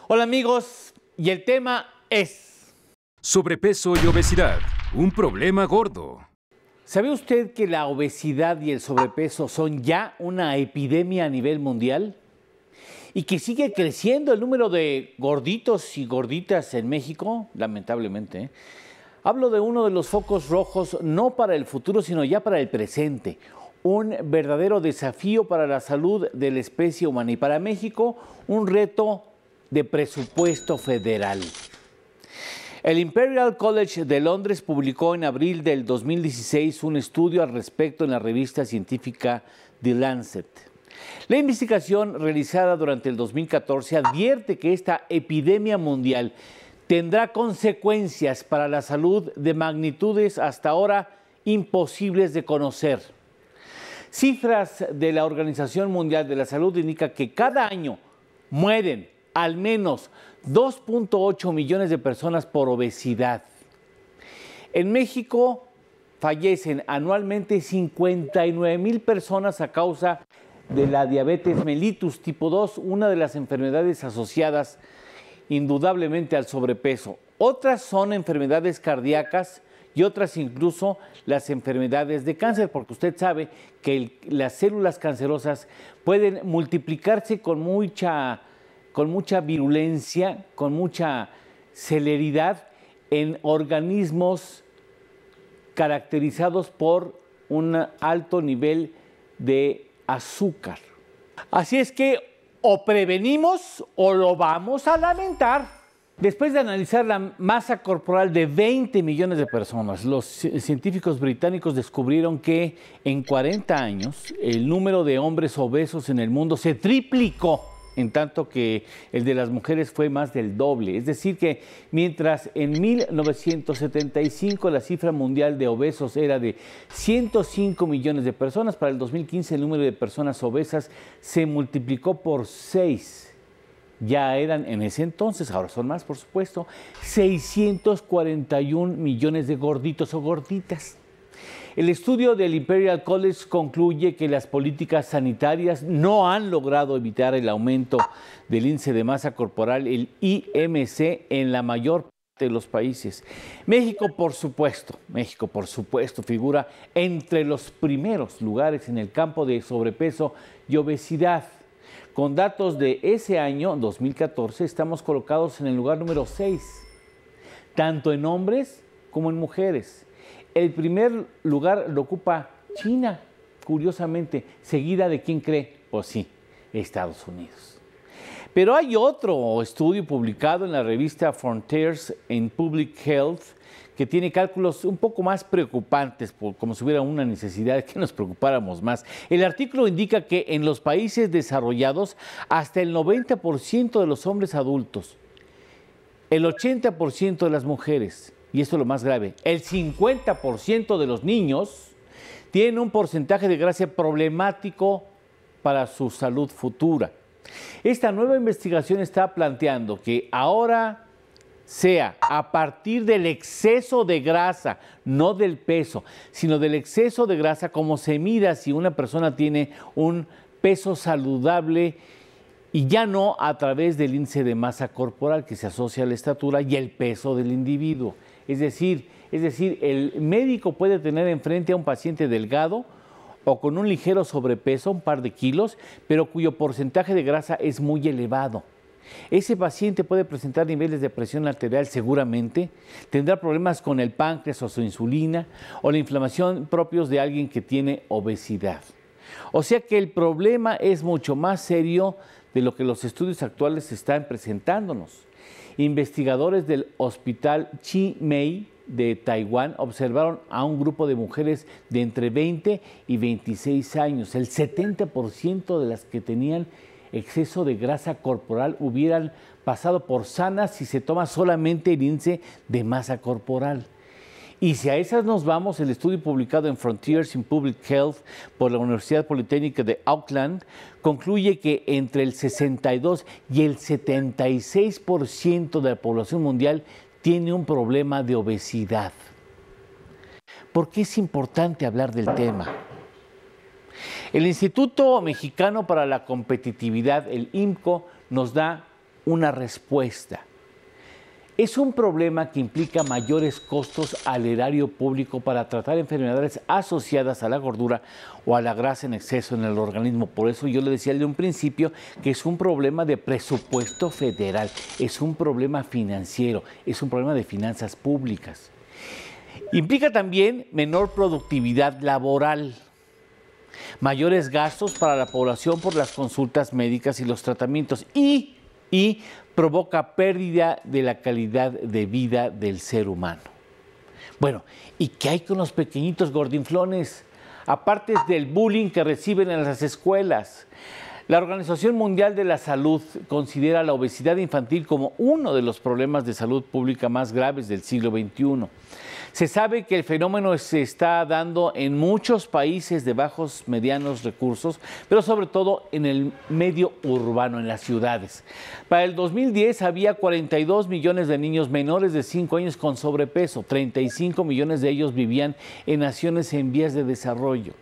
Hola amigos, y el tema es... Sobrepeso y obesidad, un problema gordo. ¿Sabe usted que la obesidad y el sobrepeso son ya una epidemia a nivel mundial? Y que sigue creciendo el número de gorditos y gorditas en México, lamentablemente, ¿eh? Hablo de uno de los focos rojos, no para el futuro, sino ya para el presente. Un verdadero desafío para la salud de la especie humana y para México, un reto de presupuesto federal. El Imperial College de Londres publicó en abril del 2016 un estudio al respecto en la revista científica The Lancet. La investigación realizada durante el 2014 advierte que esta epidemia mundial tendrá consecuencias para la salud de magnitudes hasta ahora imposibles de conocer. Cifras de la Organización Mundial de la Salud indican que cada año mueren al menos 2.8 millones de personas por obesidad. En México fallecen anualmente 59,000 personas a causa de la diabetes mellitus tipo 2, una de las enfermedades asociadas indudablemente al sobrepeso. Otras son enfermedades cardíacas y otras incluso las enfermedades de cáncer, porque usted sabe que las células cancerosas pueden multiplicarse con mucha virulencia, con mucha celeridad en organismos caracterizados por un alto nivel de azúcar. Así es que o prevenimos o lo vamos a lamentar. Después de analizar la masa corporal de 20 millones de personas, los científicos británicos descubrieron que en 40 años el número de hombres obesos en el mundo se triplicó, en tanto que el de las mujeres fue más del doble. Es decir que mientras en 1975 la cifra mundial de obesos era de 105 millones de personas, para el 2015 el número de personas obesas se multiplicó por 6. Ya eran en ese entonces, ahora son más por supuesto, 641 millones de gorditos o gorditas. El estudio del Imperial College concluye que las políticas sanitarias no han logrado evitar el aumento del índice de masa corporal, el IMC, en la mayor parte de los países. México, por supuesto, figura entre los primeros lugares en el campo de sobrepeso y obesidad. Con datos de ese año, 2014, estamos colocados en el lugar número 6, tanto en hombres como en mujeres. El primer lugar lo ocupa China, curiosamente, seguida de ¿quién cree? Pues sí, Estados Unidos. Pero hay otro estudio publicado en la revista Frontiers in Public Health que tiene cálculos un poco más preocupantes, como si hubiera una necesidad de que nos preocupáramos más. El artículo indica que en los países desarrollados, hasta el 90% de los hombres adultos, el 80% de las mujeres, y esto es lo más grave, el 50% de los niños tienen un porcentaje de grasa problemático para su salud futura. Esta nueva investigación está planteando que ahora sea a partir del exceso de grasa, no del peso, sino del exceso de grasa, como se mida si una persona tiene un peso saludable y ya no a través del índice de masa corporal que se asocia a la estatura y el peso del individuo. Es decir, el médico puede tener enfrente a un paciente delgado o con un ligero sobrepeso, un par de kilos, pero cuyo porcentaje de grasa es muy elevado. Ese paciente puede presentar niveles de presión arterial seguramente, tendrá problemas con el páncreas o su insulina o la inflamación propios de alguien que tiene obesidad. O sea que el problema es mucho más serio de lo que los estudios actuales están presentándonos. Investigadores del Hospital Chi Mei de Taiwán observaron a un grupo de mujeres de entre 20 y 26 años. El 70% de las que tenían exceso de grasa corporal hubieran pasado por sanas si se toma solamente el índice de masa corporal. Y si a esas nos vamos, el estudio publicado en Frontiers in Public Health por la Universidad Politécnica de Auckland concluye que entre el 62 y el 76% de la población mundial tiene un problema de obesidad. ¿Por qué es importante hablar del tema? El Instituto Mexicano para la Competitividad, el IMCO, nos da una respuesta. Es un problema que implica mayores costos al erario público para tratar enfermedades asociadas a la gordura o a la grasa en exceso en el organismo. Por eso yo le decía de un principio que es un problema de presupuesto federal, es un problema financiero, es un problema de finanzas públicas. Implica también menor productividad laboral, mayores gastos para la población por las consultas médicas y los tratamientos y provoca pérdida de la calidad de vida del ser humano. Bueno, ¿y qué hay con los pequeñitos gordinflones? Aparte del bullying que reciben en las escuelas, la Organización Mundial de la Salud considera la obesidad infantil como uno de los problemas de salud pública más graves del siglo XXI. Se sabe que el fenómeno se está dando en muchos países de bajos, medianos recursos, pero sobre todo en el medio urbano, en las ciudades. Para el 2010 había 42 millones de niños menores de 5 años con sobrepeso, 35 millones de ellos vivían en naciones en vías de desarrollo.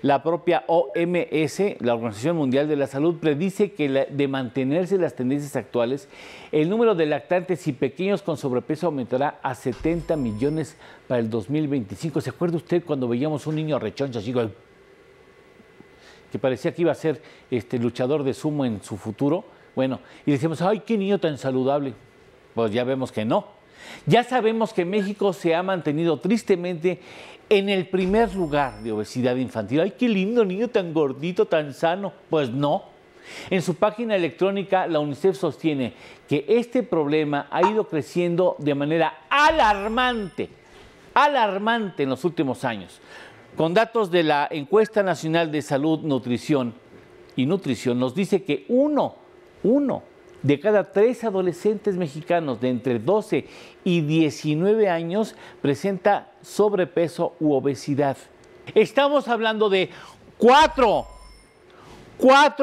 La propia OMS, la Organización Mundial de la Salud, predice que de mantenerse las tendencias actuales, el número de lactantes y pequeños con sobrepeso aumentará a 70 millones para el 2025. ¿Se acuerda usted cuando veíamos un niño rechoncho así, que parecía que iba a ser luchador de sumo en su futuro? Bueno, y decíamos, ¡ay, qué niño tan saludable! Pues ya vemos que no. Ya sabemos que México se ha mantenido tristemente en el primer lugar de obesidad infantil. ¡Ay, qué lindo niño tan gordito, tan sano! Pues no. En su página electrónica, la UNICEF sostiene que este problema ha ido creciendo de manera alarmante en los últimos años. Con datos de la Encuesta Nacional de Salud, Nutrición y Nutrición, nos dice que uno de cada 3 adolescentes mexicanos de entre 12 y 19 años presenta sobrepeso u obesidad. Estamos hablando de 4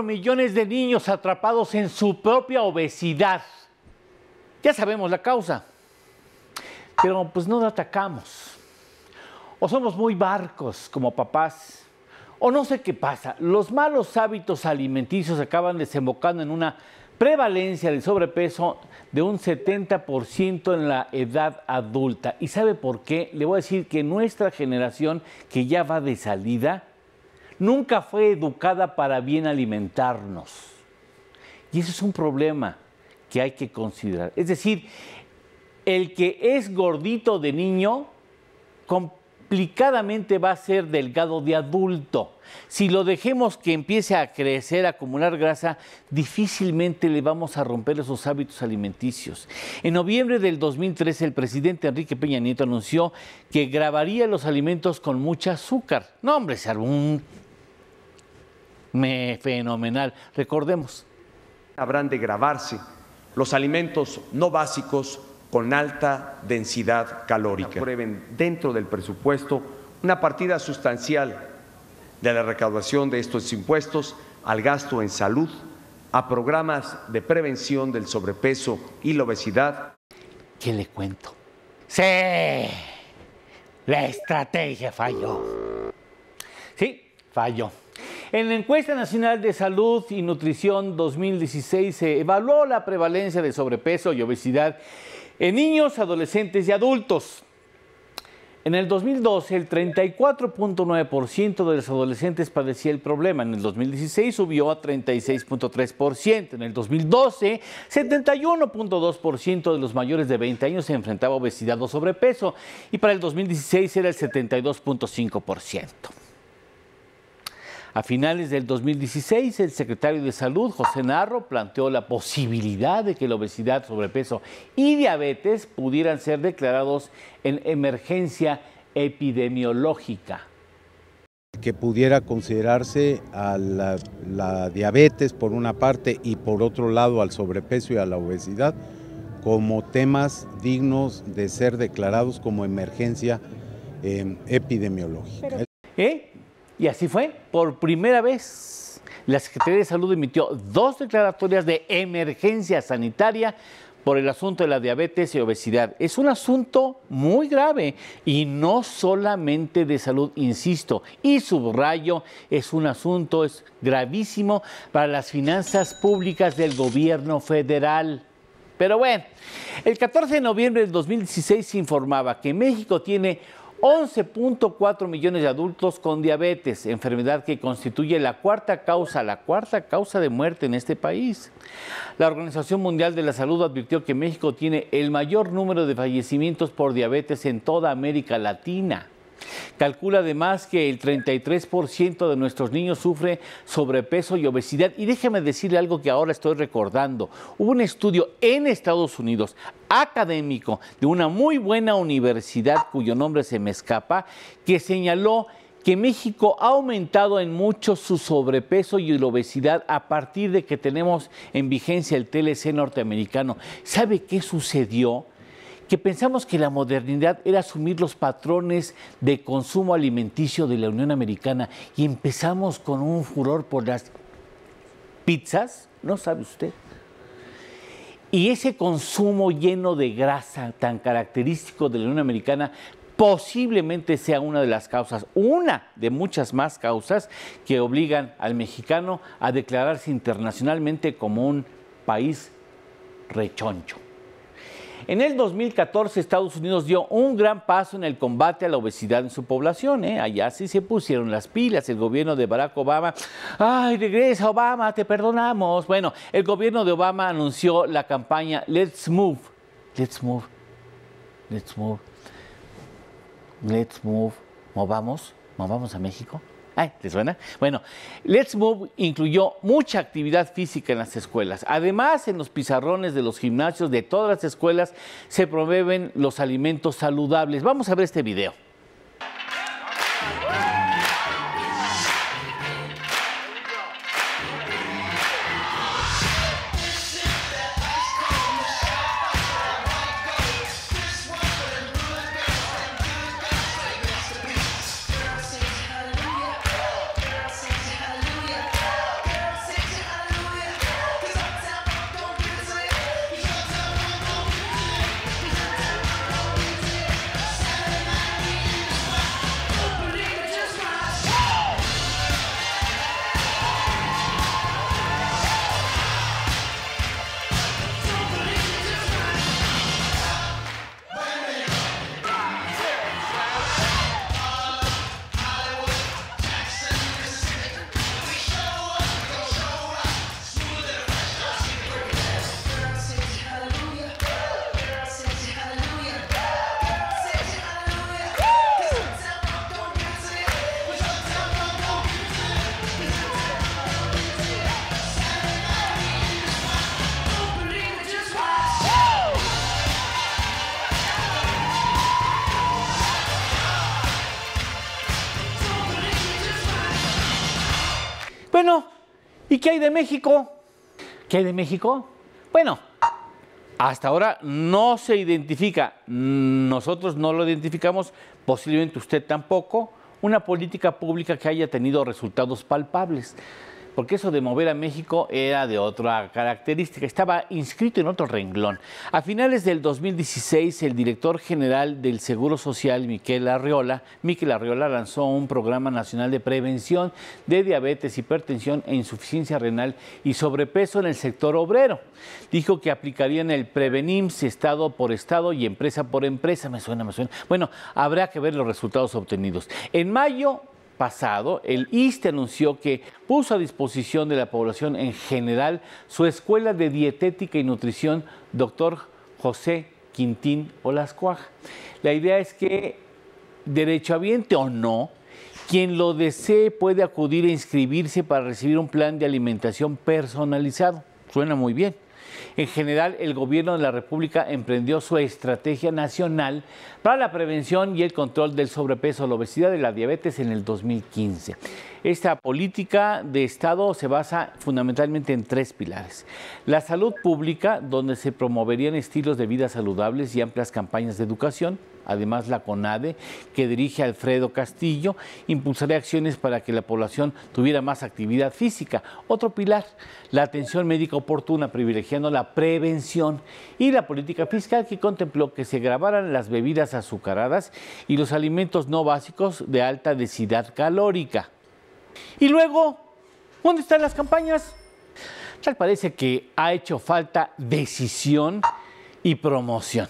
millones de niños atrapados en su propia obesidad. Ya sabemos la causa, pero pues no la atacamos. O somos muy barcos como papás, o no sé qué pasa. Los malos hábitos alimenticios acaban desembocando en una prevalencia de sobrepeso de un 70% en la edad adulta. ¿Y sabe por qué? Le voy a decir que nuestra generación, que ya va de salida, nunca fue educada para bien alimentarnos. Y eso es un problema que hay que considerar. Es decir, el que es gordito de niño, complicadamente va a ser delgado de adulto. Si lo dejemos que empiece a crecer, a acumular grasa, difícilmente le vamos a romper esos hábitos alimenticios. En noviembre del 2013, el presidente Enrique Peña Nieto anunció que grabaría los alimentos con mucha azúcar. No, hombre, se armó un fenomenal. Recordemos. Habrán de grabarse los alimentos no básicos con alta densidad calórica. Aprueben dentro del presupuesto una partida sustancial de la recaudación de estos impuestos al gasto en salud, a programas de prevención del sobrepeso y la obesidad. ¿Qué le cuento? Sí, la estrategia falló. Sí, falló. En la Encuesta Nacional de Salud y Nutrición 2016 se evaluó la prevalencia de sobrepeso y obesidad en niños, adolescentes y adultos. En el 2012, el 34.9% de los adolescentes padecía el problema. En el 2016 subió a 36.3%. En el 2012, 71.2% de los mayores de 20 años se enfrentaba a obesidad o sobrepeso. Y para el 2016 era el 72.5%. A finales del 2016, el secretario de Salud, José Narro, planteó la posibilidad de que la obesidad, sobrepeso y diabetes pudieran ser declarados en emergencia epidemiológica. Que pudiera considerarse a la diabetes por una parte y por otro lado al sobrepeso y a la obesidad como temas dignos de ser declarados como emergencia epidemiológica. Y así fue, por primera vez, la Secretaría de Salud emitió 2 declaratorias de emergencia sanitaria por el asunto de la diabetes y obesidad. Es un asunto muy grave y no solamente de salud, insisto, y subrayo, es gravísimo para las finanzas públicas del gobierno federal. Pero bueno, el 14 de noviembre del 2016 se informaba que México tiene 11.4 millones de adultos con diabetes, enfermedad que constituye la cuarta causa de muerte en este país. La Organización Mundial de la Salud advirtió que México tiene el mayor número de fallecimientos por diabetes en toda América Latina. Calcula además que el 33% de nuestros niños sufre sobrepeso y obesidad. Y déjeme decirle algo que ahora estoy recordando. Hubo un estudio en Estados Unidos, académico, de una muy buena universidad, cuyo nombre se me escapa, que señaló que México ha aumentado en mucho su sobrepeso y la obesidad a partir de que tenemos en vigencia el TLC norteamericano. ¿Sabe qué sucedió? Que pensamos que la modernidad era asumir los patrones de consumo alimenticio de la Unión Americana y empezamos con un furor por las pizzas, ¿no sabe usted? Y ese consumo lleno de grasa tan característico de la Unión Americana posiblemente sea una de las causas, una de muchas más causas que obligan al mexicano a declararse internacionalmente como un país rechoncho. En el 2014, Estados Unidos dio un gran paso en el combate a la obesidad en su población. Allá sí se pusieron las pilas. El gobierno de Barack Obama, ¡ay, regresa Obama, te perdonamos! Bueno, el gobierno de Obama anunció la campaña Let's Move. Let's Move. Let's Move. Let's Move. ¿Movamos a México? Ay, ¿te suena? Bueno, Let's Move incluyó mucha actividad física en las escuelas. Además, en los pizarrones de los gimnasios de todas las escuelas se promueven los alimentos saludables. Vamos a ver este video. Bueno, ¿y qué hay de México? ¿Qué hay de México? Bueno, hasta ahora no se identifica, nosotros no lo identificamos, posiblemente usted tampoco, una política pública que haya tenido resultados palpables. Porque eso de mover a México era de otra característica, estaba inscrito en otro renglón. A finales del 2016, el director general del Seguro Social, Miquel Arriola, lanzó un programa nacional de prevención de diabetes, hipertensión e insuficiencia renal y sobrepeso en el sector obrero. Dijo que aplicarían el Prevenims estado por estado y empresa por empresa. Me suena. Bueno, habrá que ver los resultados obtenidos. En mayo pasado, el ISSSTE anunció que puso a disposición de la población en general su escuela de dietética y nutrición Dr. José Quintín Olascuaga. La idea es que, derechohabiente o no, quien lo desee puede acudir e inscribirse para recibir un plan de alimentación personalizado. Suena muy bien. En general, el gobierno de la República emprendió su estrategia nacional para la prevención y el control del sobrepeso, la obesidad y la diabetes en el 2015. Esta política de Estado se basa fundamentalmente en 3 pilares. La salud pública, donde se promoverían estilos de vida saludables y amplias campañas de educación. Además, la CONADE, que dirige Alfredo Castillo, impulsará acciones para que la población tuviera más actividad física. Otro pilar, la atención médica oportuna, privilegiando la prevención, y la política fiscal, que contempló que se gravaran las bebidas azucaradas y los alimentos no básicos de alta densidad calórica. Y luego, ¿dónde están las campañas? Tal parece que ha hecho falta decisión y promoción.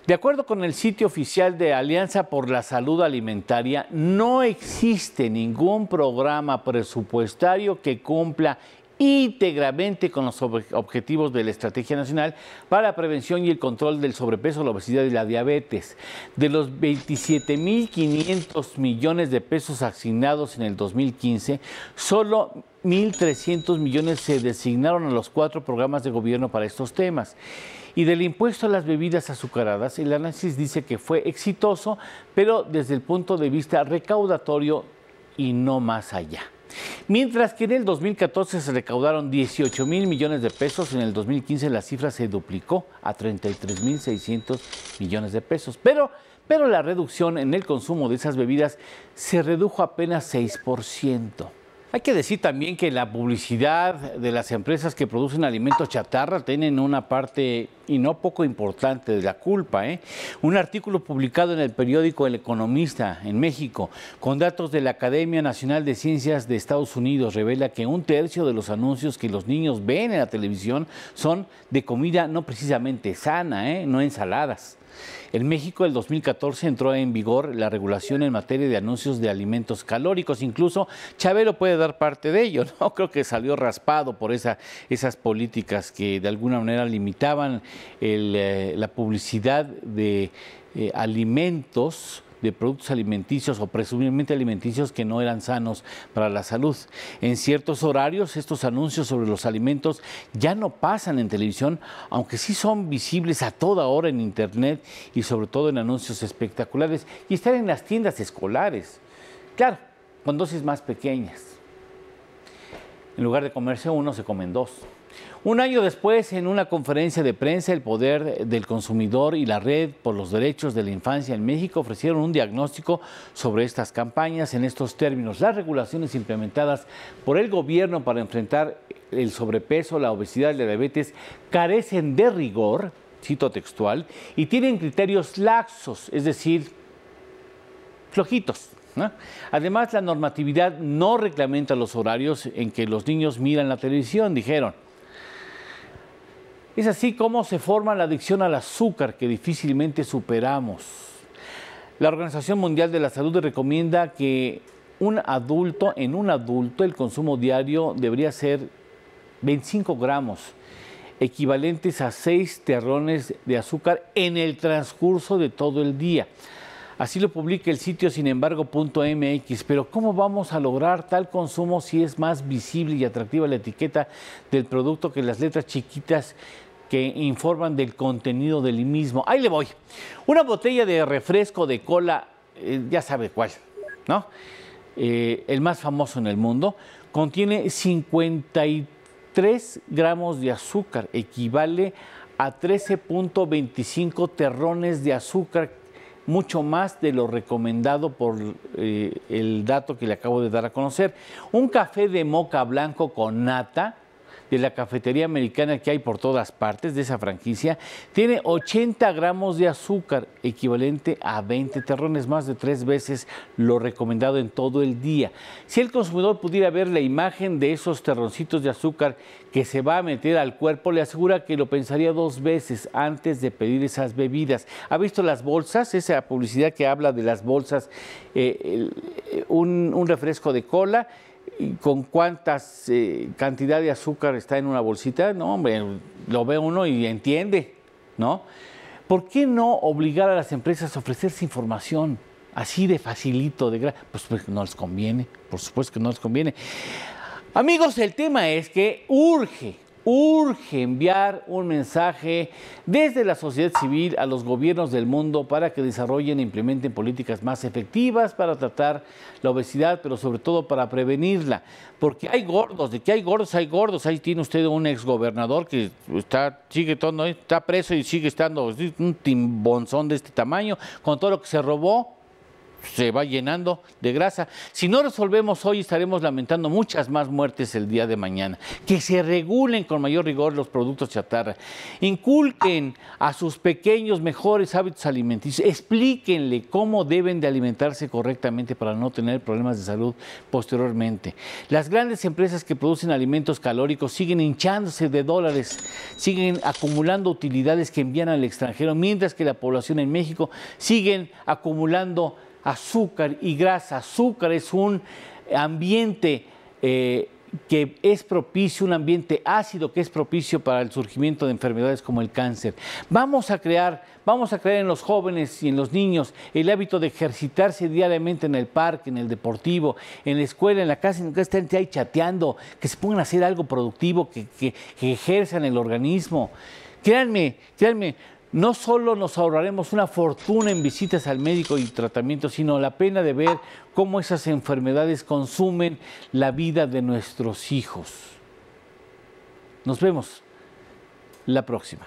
De acuerdo con el sitio oficial de Alianza por la Salud Alimentaria, no existe ningún programa presupuestario que cumpla íntegramente con los objetivos de la Estrategia Nacional para la Prevención y el Control del Sobrepeso, la Obesidad y la Diabetes. De los 27.500 millones de pesos asignados en el 2015, solo 1.300 millones se designaron a los 4 programas de gobierno para estos temas. Y del impuesto a las bebidas azucaradas, el análisis dice que fue exitoso, pero desde el punto de vista recaudatorio y no más allá. Mientras que en el 2014 se recaudaron 18.000 millones de pesos, en el 2015 la cifra se duplicó a 33.600 millones de pesos. Pero la reducción en el consumo de esas bebidas se redujo apenas 6%. Hay que decir también que la publicidad de las empresas que producen alimentos chatarra tienen una parte y no poco importante de la culpa. Un artículo publicado en el periódico El Economista en México, con datos de la Academia Nacional de Ciencias de Estados Unidos, revela que 1/3 de los anuncios que los niños ven en la televisión son de comida no precisamente sana, no ensaladas. En México, el 2014 entró en vigor la regulación en materia de anuncios de alimentos calóricos. Incluso Chabelo puede dar parte de ello, ¿no? Creo que salió raspado por esas políticas que de alguna manera limitaban la publicidad de alimentos, de productos alimenticios o presumiblemente alimenticios que no eran sanos para la salud. En ciertos horarios, estos anuncios sobre los alimentos ya no pasan en televisión, aunque sí son visibles a toda hora en internet y sobre todo en anuncios espectaculares, y están en las tiendas escolares, claro, con dosis más pequeñas. En lugar de comerse uno, se comen 2. Un año después, en una conferencia de prensa, el Poder del Consumidor y la Red por los Derechos de la Infancia en México ofrecieron un diagnóstico sobre estas campañas en estos términos. Las regulaciones implementadas por el gobierno para enfrentar el sobrepeso, la obesidad y la diabetes carecen de rigor, cito textual, y tienen criterios laxos, es decir, flojitos, ¿no? Además, la normatividad no reglamenta los horarios en que los niños miran la televisión, dijeron. Es así como se forma la adicción al azúcar que difícilmente superamos. La Organización Mundial de la Salud recomienda que en un adulto el consumo diario debería ser 25 gramos, equivalentes a 6 terrones de azúcar en el transcurso de todo el día. Así lo publica el sitio sinembargo.mx, pero ¿cómo vamos a lograr tal consumo si es más visible y atractiva la etiqueta del producto que las letras chiquitas que informan del contenido del mismo? Ahí le voy. Una botella de refresco de cola, ya sabe cuál, ¿no? El más famoso en el mundo, contiene 53 gramos de azúcar, equivale a 13.25 terrones de azúcar, mucho más de lo recomendado por el dato que le acabo de dar a conocer. Un café de moca blanco con nata de la cafetería americana que hay por todas partes de esa franquicia, tiene 80 gramos de azúcar, equivalente a 20 terrones, más de 3 veces lo recomendado en todo el día. Si el consumidor pudiera ver la imagen de esos terroncitos de azúcar que se va a meter al cuerpo, le asegura que lo pensaría 2 veces antes de pedir esas bebidas. ¿Ha visto las bolsas? Esa publicidad que habla de las bolsas, un refresco de cola, ¿con cuántas cantidad de azúcar está en una bolsita? No, hombre, lo ve uno y entiende, ¿no? ¿Por qué no obligar a las empresas a ofrecerse información así de facilito, pues no les conviene, por supuesto que no les conviene. Amigos, el tema es que urge urge enviar un mensaje desde la sociedad civil a los gobiernos del mundo para que desarrollen e implementen políticas más efectivas para tratar la obesidad, pero sobre todo para prevenirla. Porque hay gordos, de que hay gordos, hay gordos. Ahí tiene usted un exgobernador que está preso y sigue estando un timbonzón de este tamaño, con todo lo que se robó. Se va llenando de grasa. Si no resolvemos hoy, estaremos lamentando muchas más muertes el día de mañana. Que se regulen con mayor rigor los productos chatarra. Inculquen a sus pequeños mejores hábitos alimenticios. Explíquenle cómo deben de alimentarse correctamente para no tener problemas de salud posteriormente. Las grandes empresas que producen alimentos calóricos siguen hinchándose de dólares, siguen acumulando utilidades que envían al extranjero, mientras que la población en México siguen acumulando azúcar y grasa. Azúcar es un ambiente que es propicio, un ambiente ácido que es propicio para el surgimiento de enfermedades como el cáncer. Vamos a crear en los jóvenes y en los niños el hábito de ejercitarse diariamente en el parque, en el deportivo, en la escuela, en la casa, en que estén ahí chateando, que se pongan a hacer algo productivo, que ejerzan el organismo. Créanme, no solo nos ahorraremos una fortuna en visitas al médico y tratamiento, sino la pena de ver cómo esas enfermedades consumen la vida de nuestros hijos. Nos vemos la próxima.